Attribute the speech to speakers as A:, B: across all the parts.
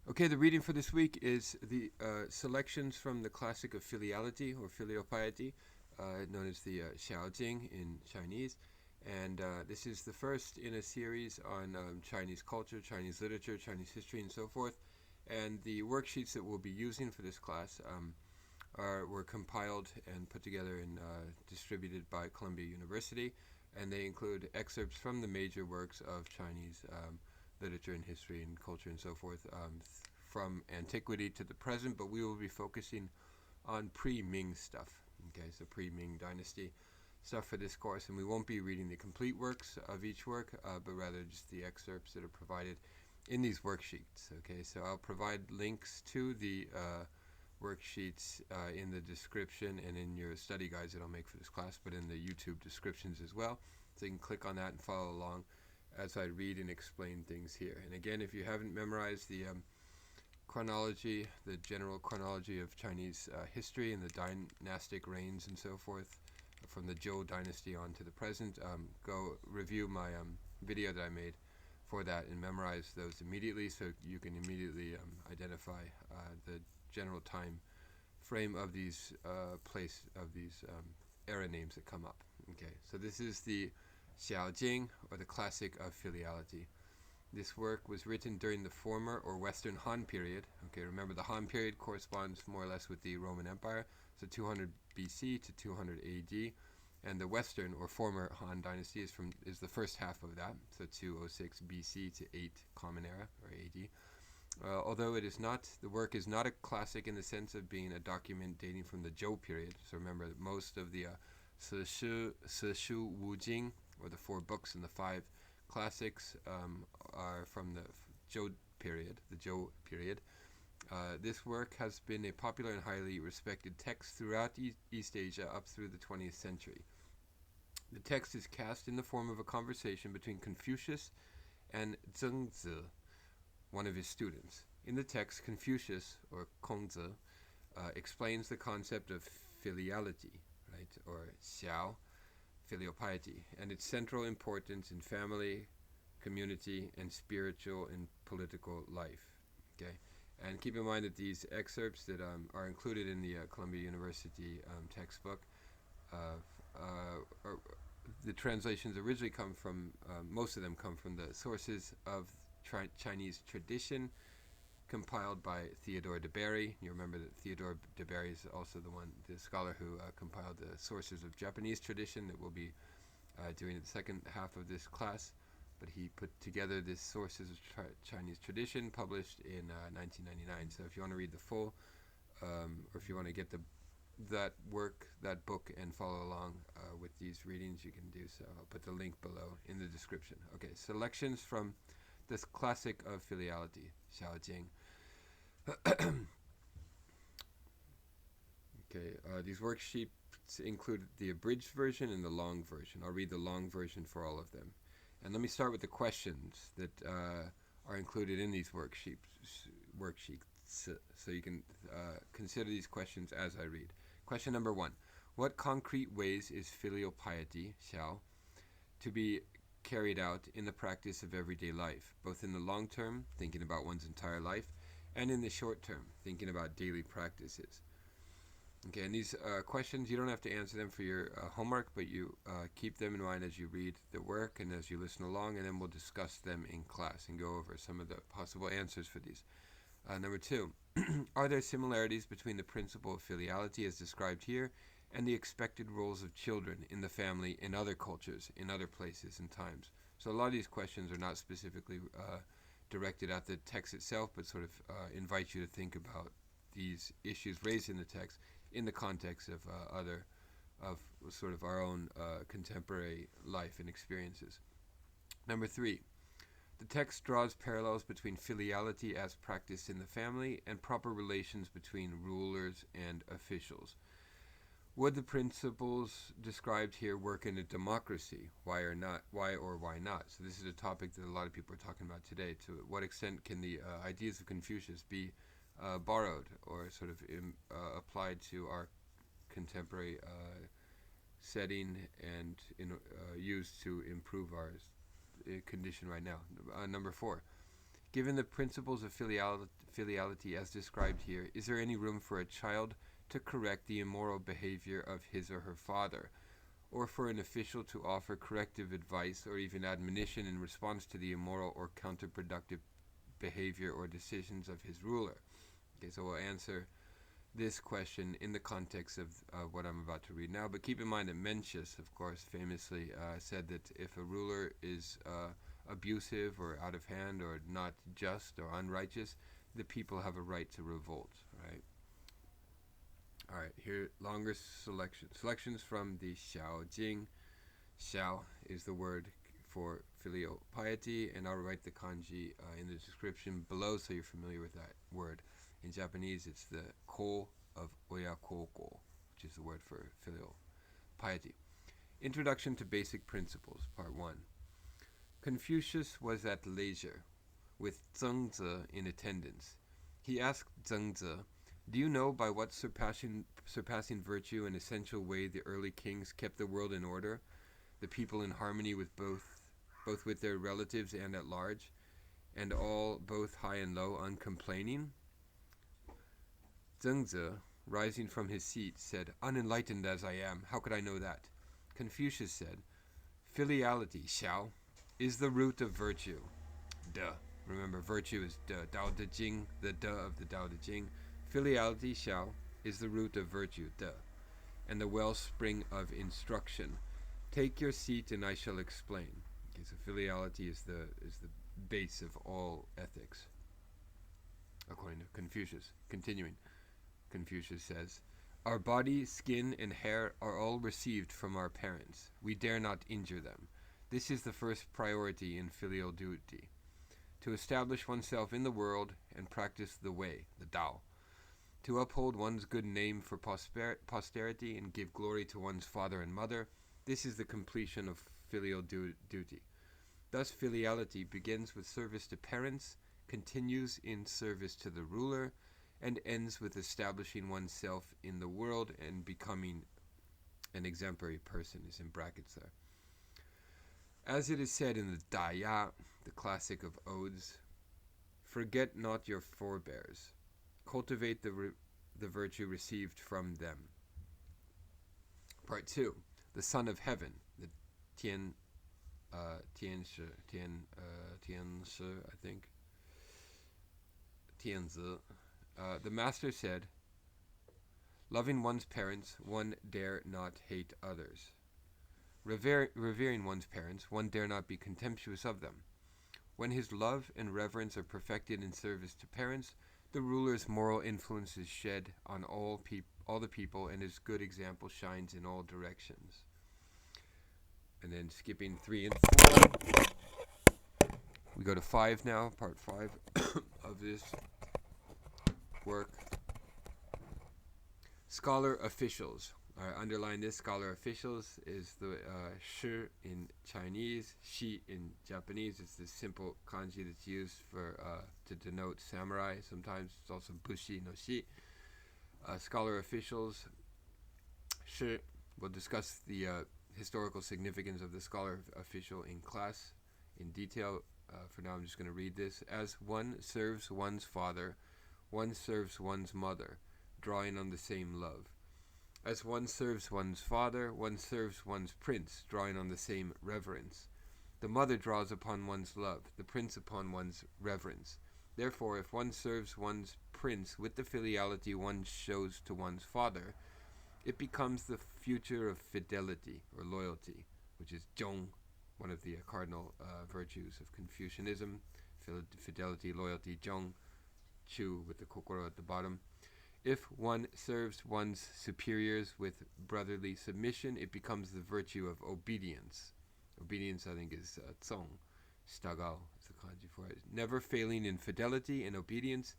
A: Okay, the reading for this week is the selections from the Classic of Filiality or Filial Piety, known as the Xiaojing in Chinese. And this is the first in a series on Chinese culture, Chinese literature, Chinese history, and so forth. And the worksheets that we'll be using for this class were compiled and put together and distributed by Columbia University. And they include excerpts from the major works of Chinese literature and history and culture and so forth, from antiquity to the present, but we will be focusing on pre-Ming stuff, okay, so pre-Ming dynasty stuff for this course, and we won't be reading the complete works of each work, but rather just the excerpts that are provided in these worksheets, okay. So I'll provide links to the worksheets in the description and in your study guides that I'll make for this class, but in the YouTube descriptions as well, so you can click on that and follow along as I read and explain things here. And again, if you haven't memorized the chronology, the general chronology of Chinese history and the dynastic reigns and so forth, from the Zhou dynasty on to the present, go review my video that I made for that and memorize those immediately, so you can immediately identify the general time frame of these era names that come up. Okay, so this is the Xiaojing, or the Classic of Filiality. This work was written during the former or Western Han period. Okay, remember the Han period corresponds more or less with the Roman Empire, so 200 BC to 200 AD, and the Western or former Han dynasty is the first half of that, so 206 BC to 8 Common Era or AD. Although the work is not a classic in the sense of being a document dating from the Zhou period. So remember that most of the Sishu Wujing, or the 4 books and the 5 classics, are from the Zhou period, this work has been a popular and highly respected text throughout East Asia up through the 20th century. The text is cast in the form of a conversation between Confucius and Zhengzi, one of his students. In the text, Confucius, or Kongzi, explains the concept of filiality, right, or xiao, filial piety, and its central importance in family, community, and spiritual and political life. Okay, and keep in mind that these excerpts that are included in the Columbia University textbook, the translations originally come from, most of them come from the sources of Chinese tradition, compiled by Theodore de Bary. You remember that Theodore de Bary is also the scholar who compiled the sources of Japanese tradition that we'll be doing in the second half of this class. But he put together this sources of Chinese tradition, published in 1999. So if you want to read the full, or if you want to get that book, and follow along with these readings, you can do so. I'll put the link below in the description. Okay, selections from this Classic of Filiality, Xiaojing. Okay, these worksheets include the abridged version and the long version. I'll read the long version for all of them. And let me start with the questions that are included in these worksheets, so you can consider these questions as I read. Question number 1. What concrete ways is filial piety, xiao, to be carried out in the practice of everyday life, both in the long term, thinking about one's entire life, and in the short term, thinking about daily practices? Okay, and these questions, you don't have to answer them for your homework, but you keep them in mind as you read the work and as you listen along, and then we'll discuss them in class and go over some of the possible answers for these. Number 2, are there similarities between the principle of filiality as described here and the expected roles of children in the family in other cultures, in other places and times? So a lot of these questions are not specifically directed at the text itself, but sort of invite you to think about these issues raised in the text in the context of sort of our own contemporary life and experiences. Number 3, the text draws parallels between filiality as practiced in the family and proper relations between rulers and officials. Would the principles described here work in a democracy? Why or not? Why or why not? So this is a topic that a lot of people are talking about today. To what extent can the ideas of Confucius be borrowed or sort of applied to our contemporary setting and used to improve our condition right now? Number 4, Given the principles of filiality as described here, is there any room for a child to correct the immoral behavior of his or her father, or for an official to offer corrective advice or even admonition in response to the immoral or counterproductive behavior or decisions of his ruler? Okay, so we'll answer this question in the context of what I'm about to read now. But keep in mind that Mencius, of course, famously said that if a ruler is abusive or out of hand or not just or unrighteous, the people have a right to revolt, right? All right, here, longer selections from the Xiaojing. Xiao is the word for filial piety, and I'll write the kanji in the description below so you're familiar with that word. In Japanese, it's the ko of oyakoko, which is the word for filial piety. Introduction to Basic Principles, Part 1. Confucius was at leisure, with Zhengzi in attendance. He asked Zhengzi, "Do you know by what surpassing virtue and essential way the early kings kept the world in order, the people in harmony with both with their relatives and at large, and all, both high and low, uncomplaining?" Zhengzi, rising from his seat, said, "Unenlightened as I am, how could I know that?" Confucius said, "Filiality, Xiao, is the root of virtue." Duh. Remember, virtue is de. Dao De Jing, the de of the Dao De Jing. Filiality, Xiao, is the root of virtue, de, and the wellspring of instruction. Take your seat and I shall explain. Okay, so filiality is the base of all ethics, according to Confucius. Continuing, Confucius says, "Our body, skin, and hair are all received from our parents. We dare not injure them. This is the first priority in filial duty, to establish oneself in the world and practice the way, the Tao, to uphold one's good name for posterity and give glory to one's father and mother. This is the completion of filial duty. Thus, filiality begins with service to parents, continues in service to the ruler, and ends with establishing oneself in the world and becoming an exemplary person," is in brackets there. As it is said in the Daya, the classic of odes, "Forget not your forebears. Cultivate the virtue received from them." Part 2. The Son of Heaven, the Tianshi, I think. Tianzi. The Master said, "Loving one's parents, one dare not hate others. Revering one's parents, one dare not be contemptuous of them. When his love and reverence are perfected in service to parents, the ruler's moral influence is shed on all the people, and his good example shines in all directions." And then skipping 3 and 4, we go to 5 now, part 5 of this work. Scholar officials. Underline this. Scholar officials is the shi in Chinese, shi in Japanese. It's this simple kanji that's used for to denote samurai. Sometimes it's also bushi no shi. Scholar officials. Shi. We'll discuss the historical significance of the scholar official in class in detail. For now, I'm just going to read this. As one serves one's father, one serves one's mother, drawing on the same love. As one serves one's father, one serves one's prince, drawing on the same reverence. The mother draws upon one's love, the prince upon one's reverence. Therefore, if one serves one's prince with the filiality one shows to one's father, it becomes the future of fidelity or loyalty, which is Zhou, one of the cardinal virtues of Confucianism. Fidelity, loyalty, Zhou, Chu with the kokoro at the bottom. If one serves one's superiors with brotherly submission, it becomes the virtue of obedience. Obedience, I think, is Zong. Stagao is the kanji for it. Never failing in fidelity and obedience,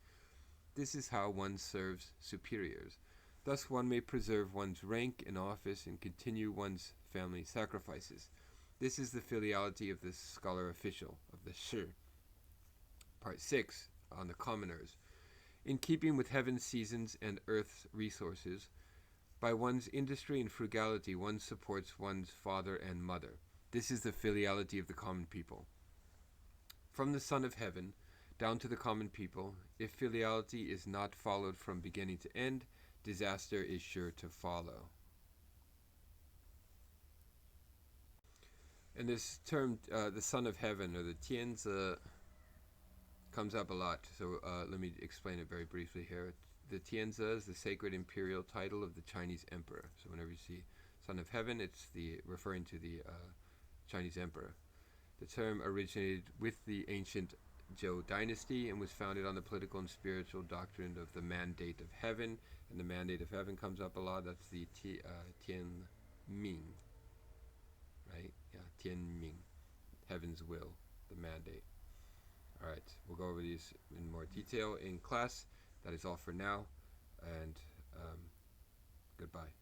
A: this is how one serves superiors. Thus one may preserve one's rank and office and continue one's family sacrifices. This is the filiality of the scholar official, of the shi. Part 6, on the commoners. In keeping with heaven's seasons and earth's resources, by one's industry and frugality one supports one's father and mother. This is the filiality of the common people. From the Son of Heaven, down to the common people. If filiality is not followed from beginning to end, disaster is sure to follow. And this term, the Son of Heaven, or the Tianzi, comes up a lot. So let me explain it very briefly here. The Tianzi is the sacred imperial title of the Chinese emperor. So whenever you see Son of Heaven, it's referring to the Chinese emperor. The term originated with the ancient Zhou dynasty and was founded on the political and spiritual doctrine of the mandate of heaven. And the mandate of heaven comes up a lot. That's the Tian Ming, right? Yeah, Tian Ming, heaven's will, the mandate. All right, we'll go over these in more detail in class. That is all for now, and goodbye.